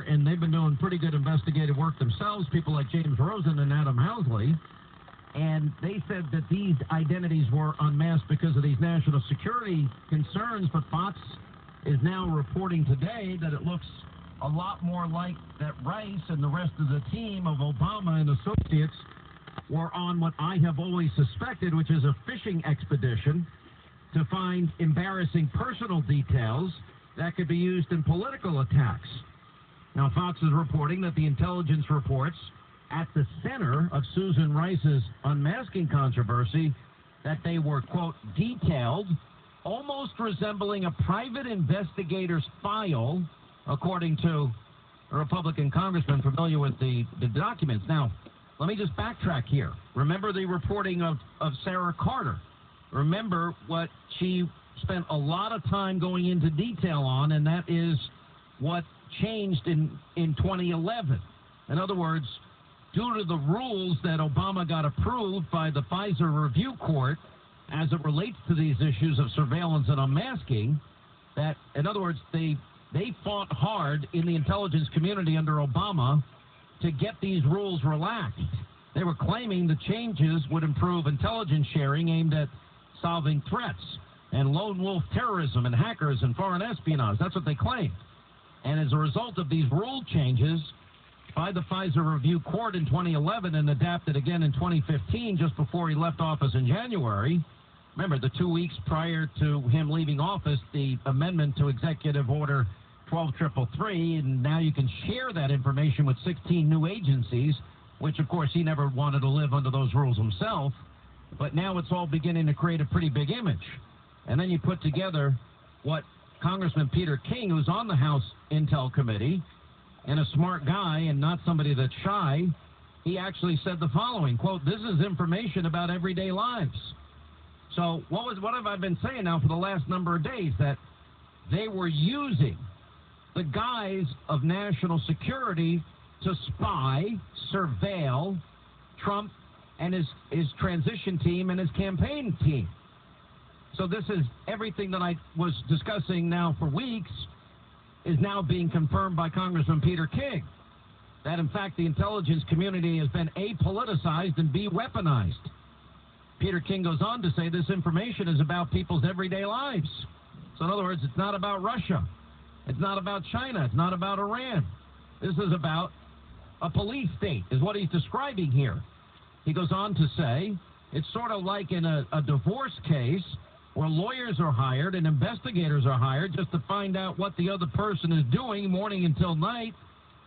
and they've been doing pretty good investigative work themselves, people like James Rosen and Adam Housley, and they said that these identities were unmasked because of these national security concerns, but Fox is now reporting today that it looks a lot more like that Rice and the rest of the team of Obama and associates were on what I have always suspected, which is a fishing expedition to find embarrassing personal details that could be used in political attacks. Now, Fox is reporting that the intelligence reports at the center of Susan Rice's unmasking controversy, that they were, quote, detailed, almost resembling a private investigator's file, according to a Republican congressman familiar with the documents. Now, let me just backtrack here. Remember the reporting of Sarah Carter. Remember what she spent a lot of time going into detail on, and that is what changed in 2011. In other words, due to the rules that Obama got approved by the FISA review court as it relates to these issues of surveillance and unmasking, that, in other words, they fought hard in the intelligence community under Obama to get these rules relaxed. They were claiming the changes would improve intelligence sharing aimed at solving threats and lone wolf terrorism and hackers and foreign espionage. That's what they claimed. And as a result of these rule changes by the FISA review court in 2011 and adapted again in 2015, just before he left office in January, remember the 2 weeks prior to him leaving office, the amendment to Executive Order 12333, and now you can share that information with 16 new agencies, which of course he never wanted to live under those rules himself. But now it's all beginning to create a pretty big image. And then you put together what Congressman Peter King, who's on the House Intel Committee, and a smart guy and not somebody that's shy, he actually said the following, quote, this is information about everyday lives. So what have I been saying now for the last number of days? That they were using the guise of national security to spy, surveil Trump and his transition team and his campaign team. So this is everything that I was discussing now for weeks is now being confirmed by Congressman Peter King. That, in fact, the intelligence community has been apoliticized and weaponized. Peter King goes on to say this information is about people's everyday lives. So in other words, it's not about Russia. It's not about China. It's not about Iran. This is about a police state, is what he's describing here. He goes on to say, it's sort of like in a divorce case where lawyers are hired and investigators are hired just to find out what the other person is doing morning until night,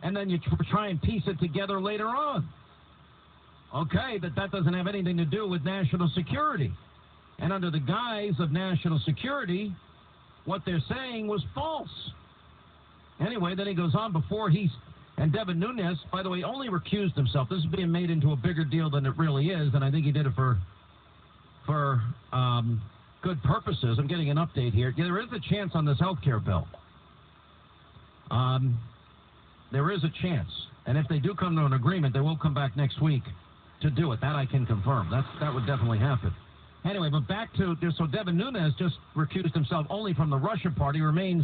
and then you try and piece it together later on. Okay, that doesn't have anything to do with national security. And under the guise of national security, what they're saying was false. Anyway, then he goes on before and Devin Nunes, by the way, only recused himself. This is being made into a bigger deal than it really is, and I think he did it for good purposes. I'm getting an update here. Yeah, there is a chance on this health care bill. There is a chance. And if they do come to an agreement, they will come back next week to do it. That I can confirm. That would definitely happen. Anyway, but back to, so Devin Nunes just recused himself only from the Russia part. He remains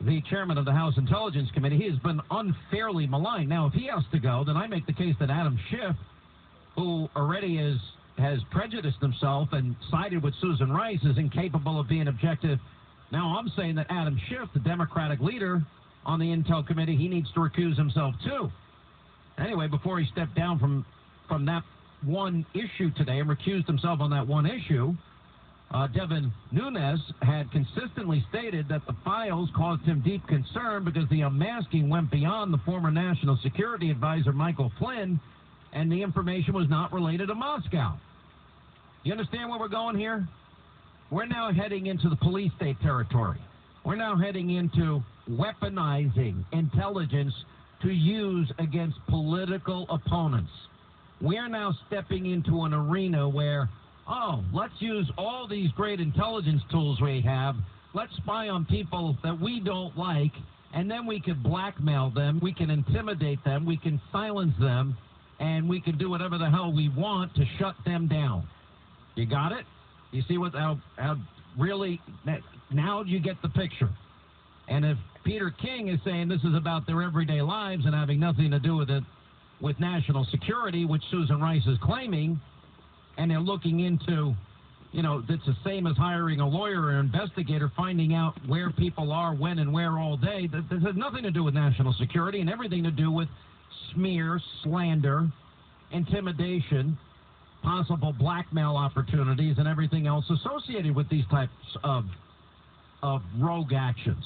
the chairman of the House Intelligence Committee. He has been unfairly maligned. Now, if he has to go, then I make the case that Adam Schiff, who already has prejudiced himself and sided with Susan Rice, is incapable of being objective. Now, I'm saying that Adam Schiff, the Democratic leader on the Intel Committee, he needs to recuse himself, too. Anyway, before he stepped down from that one issue today and recused himself on that one issue, Devin Nunes had consistently stated that the files caused him deep concern because the unmasking went beyond the former National Security Advisor Michael Flynn, and the information was not related to Moscow. You understand where we're going here? We're now heading into the police state territory. We're now heading into weaponizing intelligence to use against political opponents. We are now stepping into an arena where, let's use all these great intelligence tools we have. Let's spy on people that we don't like, and then we can blackmail them, we can intimidate them, we can silence them, and we can do whatever the hell we want to shut them down. You got it? You see how really, now you get the picture. And if Peter King is saying this is about their everyday lives and having nothing to do with it, with national security, which Susan Rice is claiming, and they're looking into, you know, it's the same as hiring a lawyer or investigator, finding out where people are, when and where all day. This has nothing to do with national security and everything to do with smear, slander, intimidation, possible blackmail opportunities, and everything else associated with these types of rogue actions.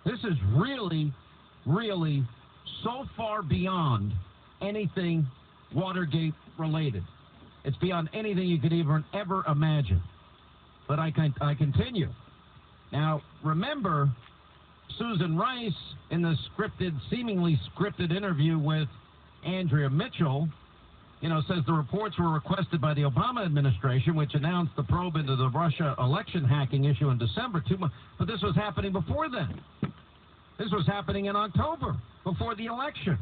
This is really, really so far beyond anything Watergate related. It's beyond anything you could even ever imagine. But I continue. Now, remember, Susan Rice, in the seemingly scripted interview with Andrea Mitchell, you know, says the reports were requested by the Obama administration, which announced the probe into the Russia election hacking issue in December. But this was happening before then. This was happening in October, before the election.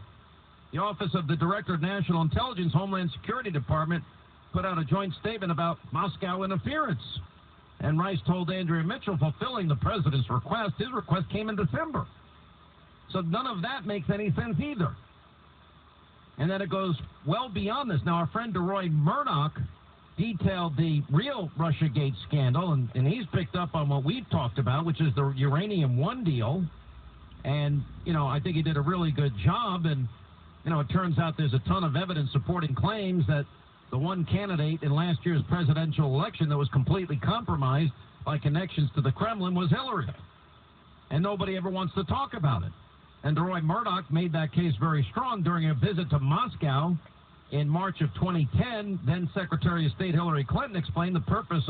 The Office of the Director of National Intelligence, Homeland Security Department, put out a joint statement about Moscow interference. And Rice told Andrea Mitchell, fulfilling the president's request, his request came in December. So none of that makes any sense either. And then it goes well beyond this. Now, our friend DeRoy Murdoch detailed the real Russiagate scandal, and he's picked up on what we've talked about, which is the Uranium One deal. And, you know, I think he did a really good job. And, you know, it turns out there's a ton of evidence supporting claims that the one candidate in last year's presidential election that was completely compromised by connections to the Kremlin was Hillary. And nobody ever wants to talk about it. And DeRoy Murdoch made that case very strong during a visit to Moscow in March of 2010. Then Secretary of State Hillary Clinton explained the purpose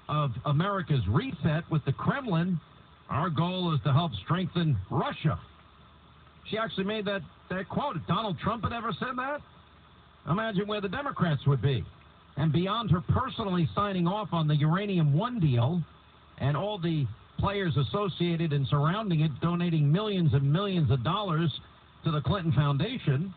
of America's reset with the Kremlin. Our goal is to help strengthen Russia. She actually made that quote. If Donald Trump had ever said that, imagine where the Democrats would be. And beyond her personally signing off on the Uranium One deal and all the players associated and surrounding it donating millions and millions of dollars to the Clinton Foundation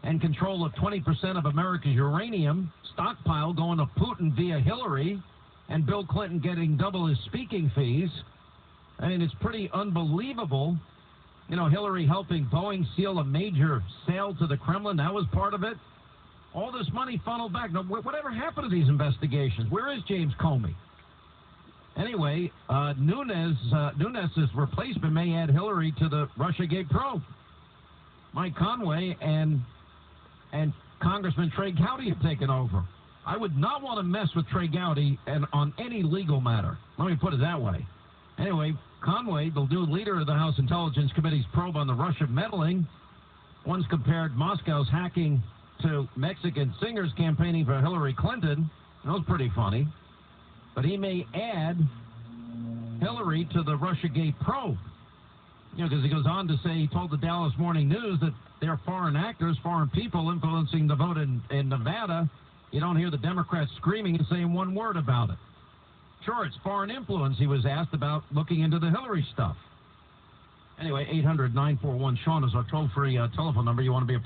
and control of 20% of America's uranium stockpile going to Putin via Hillary and Bill Clinton getting double his speaking fees, I mean, it's pretty unbelievable. You know, Hillary helping Boeing seal a major sale to the Kremlin, that was part of it. All this money funneled back. Now, whatever happened to these investigations? Where is James Comey? Anyway, Nunes' replacement may add Hillary to the Russiagate probe. Mike Conway and Congressman Trey Gowdy have taken over. I would not want to mess with Trey Gowdy on any legal matter. Let me put it that way. Anyway, Conway, the new leader of the House Intelligence Committee's probe on the Russia meddling, once compared Moscow's hacking to Mexican singers campaigning for Hillary Clinton. That was pretty funny. But he may add Hillary to the Russiagate probe. You know, because he goes on to say, he told the Dallas Morning News that they're foreign actors, foreign people influencing the vote in Nevada. You don't hear the Democrats screaming and saying one word about it. Sure, it's foreign influence. He was asked about looking into the Hillary stuff. Anyway, 800-941-SEAN is our toll-free telephone number. You want to be a